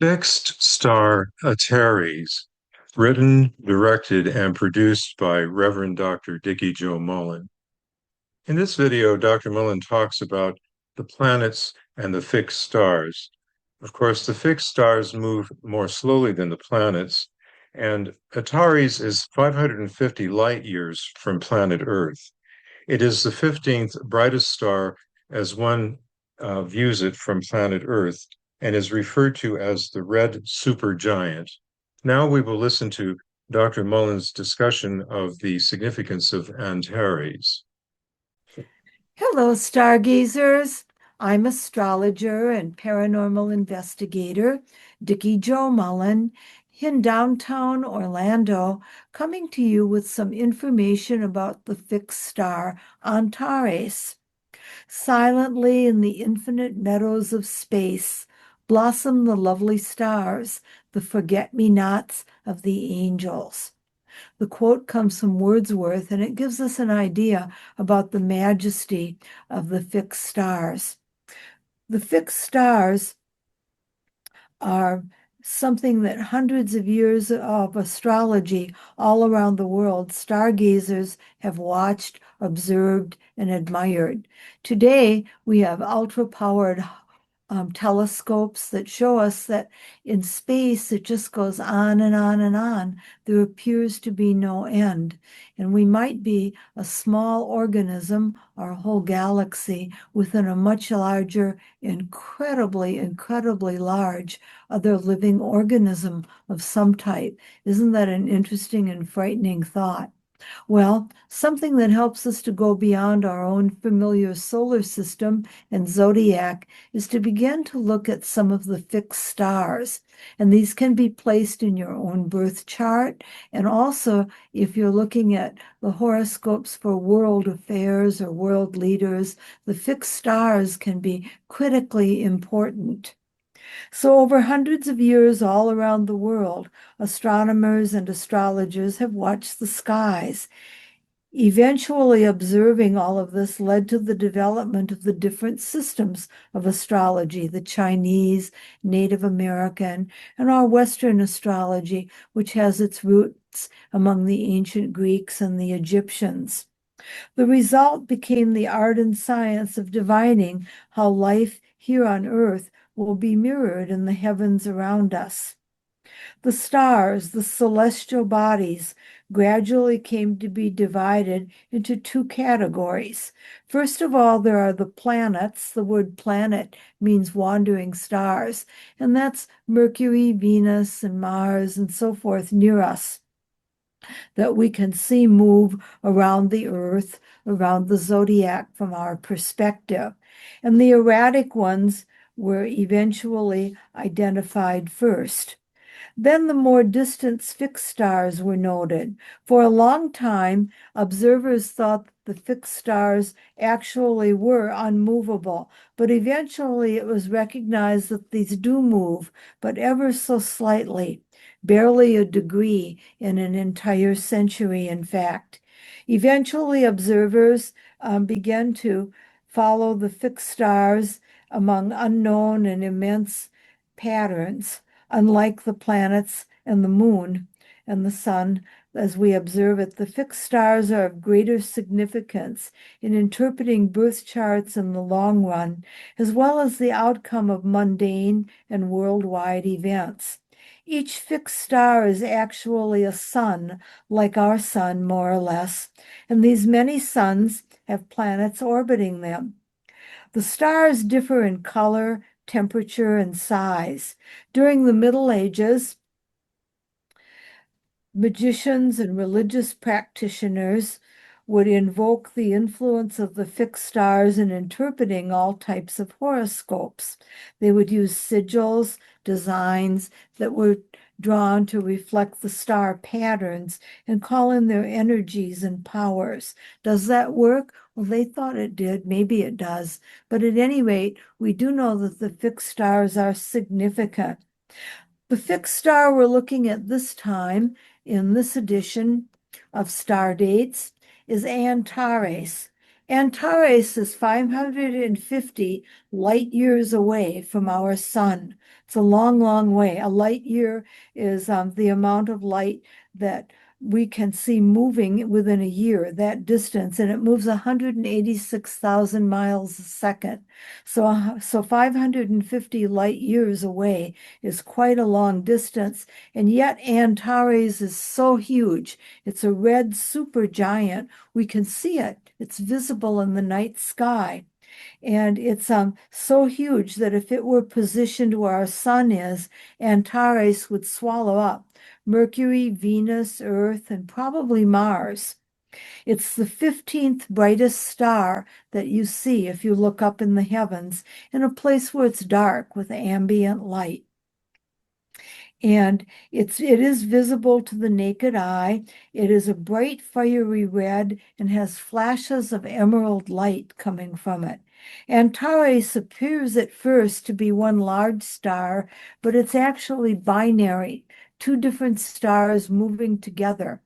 Fixed star Antares, written, directed, and produced by Reverend Dr. Dikki-Jo Mullen. In this video, Dr. Mullen talks about the planets and the fixed stars. Of course, the fixed stars move more slowly than the planets, and Antares is 550 light years from planet Earth. It is the 15th brightest star as one views it from planet Earth and is referred to as the red supergiant. Now we will listen to Dr. Mullen's discussion of the significance of Antares. Hello, stargazers. I'm astrologer and paranormal investigator Dikki-Jo Mullen in downtown Orlando, coming to you with some information about the fixed star Antares. Silently in the infinite meadows of space blossom the lovely stars, the forget-me-nots of the angels. The quote comes from Wordsworth, and it gives us an idea about the majesty of the fixed stars. The fixed stars are something that hundreds of years of astrology all around the world, stargazers have watched, observed, and admired. Today, we have ultra-powered telescopes that show us that in space it just goes on and on and on. There appears to be no end. And we might be a small organism or a whole galaxy within a much larger, incredibly large other living organism of some type. Isn't that an interesting and frightening thought? Well, something that helps us to go beyond our own familiar solar system and zodiac is to begin to look at some of the fixed stars. And these can be placed in your own birth chart. And also, if you're looking at the horoscopes for world affairs or world leaders, the fixed stars can be critically important. So, over hundreds of years all around the world, astronomers and astrologers have watched the skies. Eventually, observing all of this led to the development of the different systems of astrology, the Chinese, Native American, and our Western astrology, which has its roots among the ancient Greeks and the Egyptians. The result became the art and science of divining how life here on Earth will be mirrored in the heavens around us. The stars, the celestial bodies, gradually came to be divided into two categories. First of all, there are the planets. The word planet means wandering stars, and that's Mercury, Venus, and Mars, and so forth near us that we can see move around the earth, around the zodiac from our perspective. And the erratic ones were eventually identified first. Then the more distant fixed stars were noted. For a long time, observers thought the fixed stars actually were unmovable, but eventually it was recognized that these do move, but ever so slightly, barely a degree in an entire century, in fact. Eventually, observers began to follow the fixed stars among unknown and immense patterns, unlike the planets and the moon and the sun as we observe it. The fixed stars are of greater significance in interpreting birth charts in the long run, as well as the outcome of mundane and worldwide events. Each fixed star is actually a sun, like our sun, more or less, and these many suns have planets orbiting them. The stars differ in color, temperature, and size. During the Middle Ages, magicians and religious practitioners would invoke the influence of the fixed stars in interpreting all types of horoscopes. They would use sigils, designs that were drawn to reflect the star patterns and call in their energies and powers. Does that work? Well, they thought it did. Maybe it does. But at any rate, we do know that the fixed stars are significant. The fixed star we're looking at this time in this edition of Star Dates is Antares. Antares is 550 light years away from our sun. It's a long, long way. A light year is the amount of light that we can see moving within a year, that distance, and it moves 186,000 miles a second. So 550 light years away is quite a long distance, and yet Antares is so huge. It's a red supergiant. We can see it. It's visible in the night sky. And it's so huge that if it were positioned where our sun is, Antares would swallow up Mercury, Venus, Earth, and probably Mars. It's the 15th brightest star that you see if you look up in the heavens in a place where it's dark with ambient light. And it is visible to the naked eye. It is a bright fiery red and has flashes of emerald light coming from it. Antares appears at first to be one large star, but it's actually binary, two different stars moving together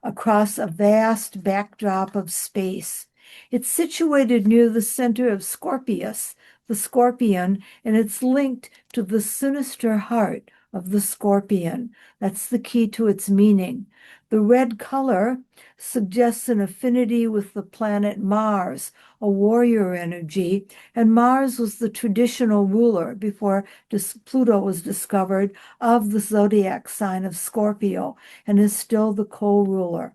across a vast backdrop of space. It's situated near the center of Scorpius, the scorpion, and it's linked to the sinister heart of the scorpion. That's the key to its meaning. The red color suggests an affinity with the planet Mars, a warrior energy, and Mars was the traditional ruler before Pluto was discovered of the zodiac sign of Scorpio and is still the co-ruler.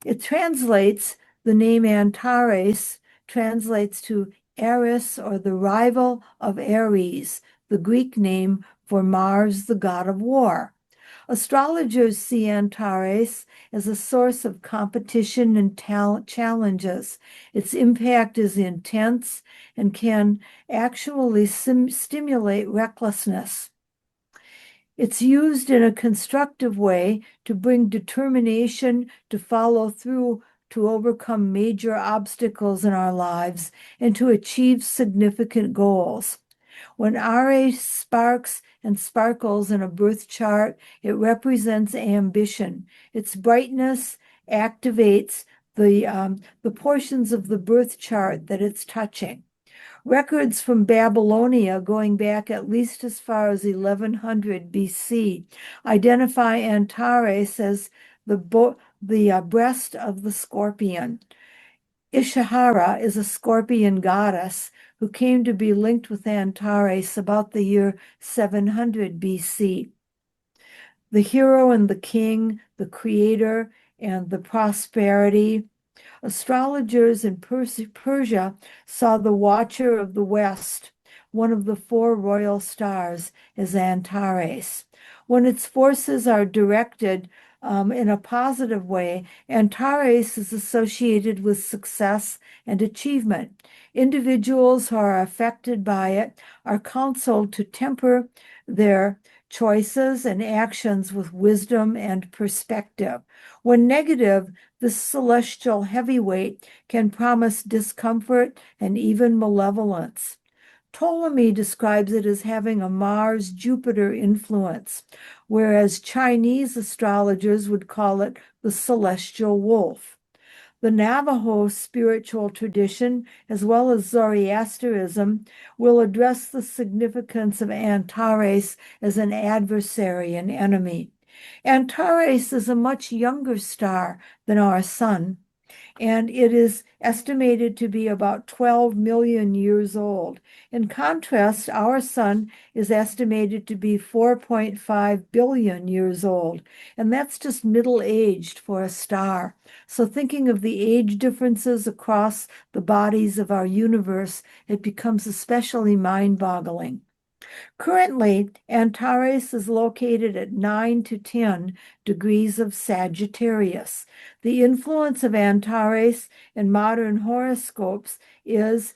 It translates, the name Antares translates to Eris, or the rival of Ares, the Greek name for Mars, the god of war. Astrologers see Antares as a source of competition and challenges. Its impact is intense and can actually stimulate recklessness. It's used in a constructive way to bring determination to follow through, to overcome major obstacles in our lives, and to achieve significant goals. When RA sparks and sparkles in a birth chart, it represents ambition. Its brightness activates the portions of the birth chart that it's touching. Records from Babylonia, going back at least as far as 1100 BC, identify Antares as the breast of the scorpion. Ishihara is a scorpion goddess who came to be linked with Antares about the year 700 BC. The hero and the king, the creator and the prosperity. Astrologers in Persia saw the Watcher of the West, one of the four royal stars, as Antares. When its forces are directed in a positive way, Antares is associated with success and achievement. Individuals who are affected by it are counseled to temper their choices and actions with wisdom and perspective. When negative, the celestial heavyweight can promise discomfort and even malevolence. Ptolemy describes it as having a Mars-Jupiter influence, whereas Chinese astrologers would call it the celestial wolf. The Navajo spiritual tradition, as well as Zoroastrianism, will address the significance of Antares as an adversary and enemy. Antares is a much younger star than our sun, and it is estimated to be about 12 million years old. In contrast, our sun is estimated to be 4.5 billion years old, and that's just middle-aged for a star. So thinking of the age differences across the bodies of our universe, it becomes especially mind-boggling. Currently, Antares is located at 9 to 10 degrees of Sagittarius. The influence of Antares in modern horoscopes is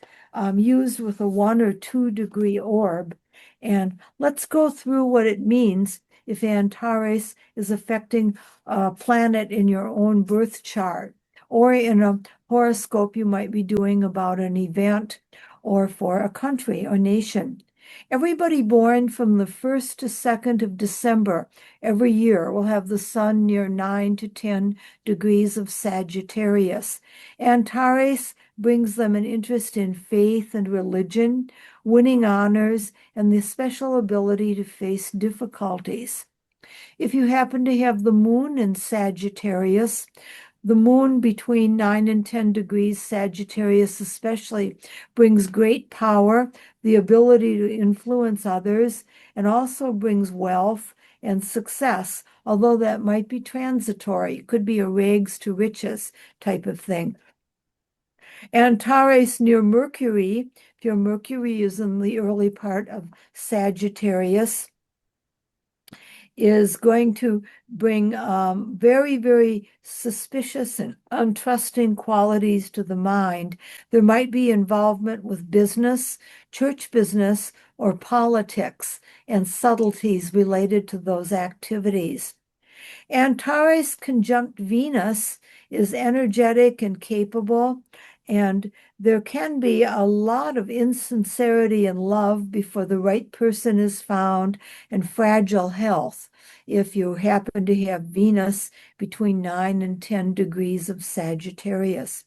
used with a 1 or 2 degree orb. And let's go through what it means if Antares is affecting a planet in your own birth chart, or in a horoscope you might be doing about an event or for a country or nation. Everybody born from the 1st to 2nd of December every year will have the sun near 9 to 10 degrees of Sagittarius. Antares brings them an interest in faith and religion, winning honors, and the special ability to face difficulties. If you happen to have the moon in Sagittarius, the moon between 9 and 10 degrees Sagittarius especially brings great power, the ability to influence others, and also brings wealth and success, although that might be transitory. It could be a rags to riches type of thing. Antares near Mercury, if your Mercury is in the early part of Sagittarius, is going to bring very, very suspicious and untrusting qualities to the mind. There might be involvement with business, church business, or politics, and subtleties related to those activities. Antares conjunct Venus is energetic and capable, and there can be a lot of insincerity in love before the right person is found, and fragile health if you happen to have Venus between 9 and 10 degrees of Sagittarius.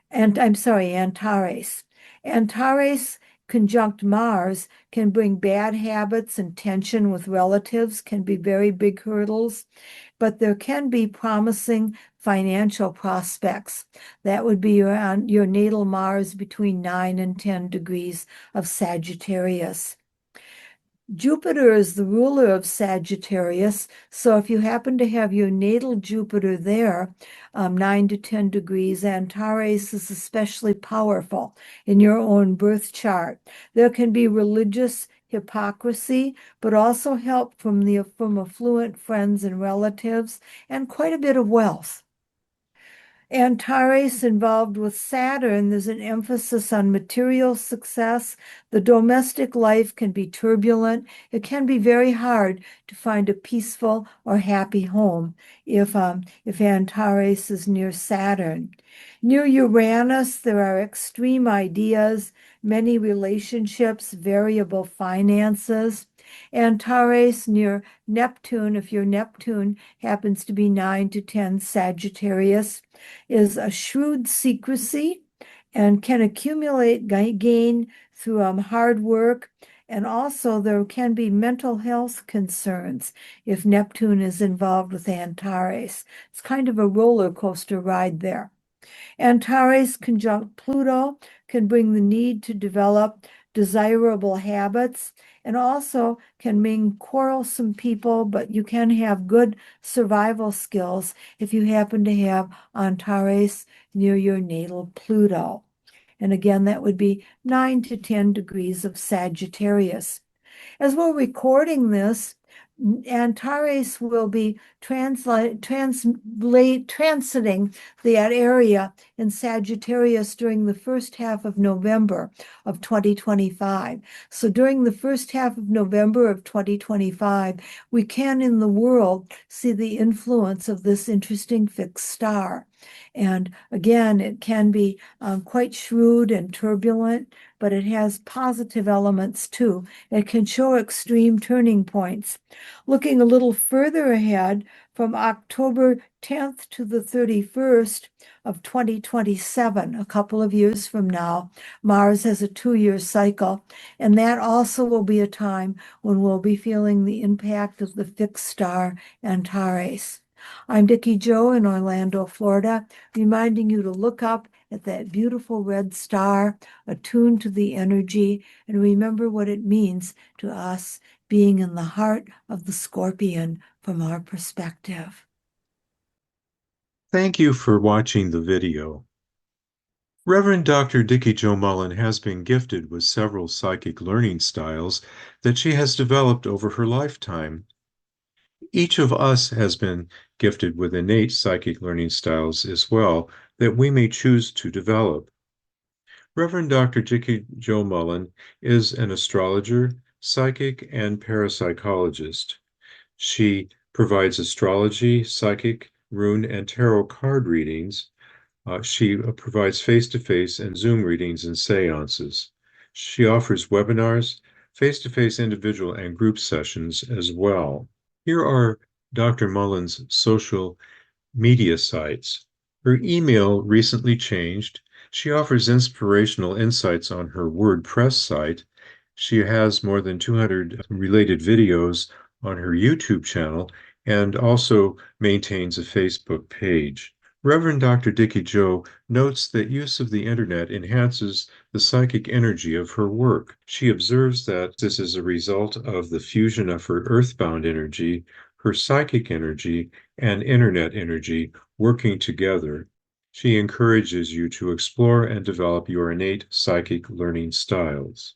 And I'm sorry, Antares. Antares conjunct Mars can bring bad habits and tension with relatives, can be very big hurdles, but there can be promising financial prospects. That would be your natal Mars between 9 and 10 degrees of Sagittarius. Jupiter is the ruler of Sagittarius, so if you happen to have your natal Jupiter there, 9 to 10 degrees, Antares is especially powerful in your own birth chart. There can be religious hypocrisy, but also help from affluent friends and relatives, and quite a bit of wealth. Antares involved with Saturn, there's an emphasis on material success. The domestic life can be turbulent. It can be very hard to find a peaceful or happy home if Antares is near Saturn. Near Uranus, there are extreme ideas, many relationships, variable finances. Antares near Neptune, if your Neptune happens to be 9 to 10 Sagittarius, is a shrewd secrecy and can accumulate gain through hard work. And also, there can be mental health concerns if Neptune is involved with Antares. It's kind of a roller coaster ride there. Antares conjunct Pluto can bring the need to develop desirable habits and also can mean quarrelsome people, but you can have good survival skills if you happen to have Antares near your natal Pluto. And again, that would be 9 to 10 degrees of Sagittarius. As we're recording this, Antares will be transiting that area in Sagittarius during the first half of November of 2025. So during the first half of November of 2025, we can in the world see the influence of this interesting fixed star. And again, it can be quite shrewd and turbulent, but it has positive elements too. It can show extreme turning points. Looking a little further ahead, from October 10th to the 31st of 2027, a couple of years from now, Mars has a 2-year cycle, and that also will be a time when we'll be feeling the impact of the fixed star Antares. I'm Dikki-Jo in Orlando, Florida, reminding you to look up at that beautiful red star, attuned to the energy, and remember what it means to us being in the heart of the scorpion from our perspective. Thank you for watching the video. Reverend Dr. Dikki-Jo Mullen has been gifted with several psychic learning styles that she has developed over her lifetime. Each of us has been gifted with innate psychic learning styles as well that we may choose to develop. Reverend Dr. Dikki-Jo Mullen is an astrologer, psychic, and parapsychologist. She provides astrology, psychic, rune, and tarot card readings. She provides face-to-face and Zoom readings and seances. She offers webinars, face-to-face individual and group sessions as well. Here are Dr. Mullen's social media sites. Her email recently changed. She offers inspirational insights on her WordPress site. She has more than 200 related videos on her YouTube channel and also maintains a Facebook page. Reverend Dr. Dikki-Jo notes that use of the internet enhances the psychic energy of her work. She observes that this is a result of the fusion of her earthbound energy, her psychic energy, and internet energy working together. She encourages you to explore and develop your innate psychic learning styles.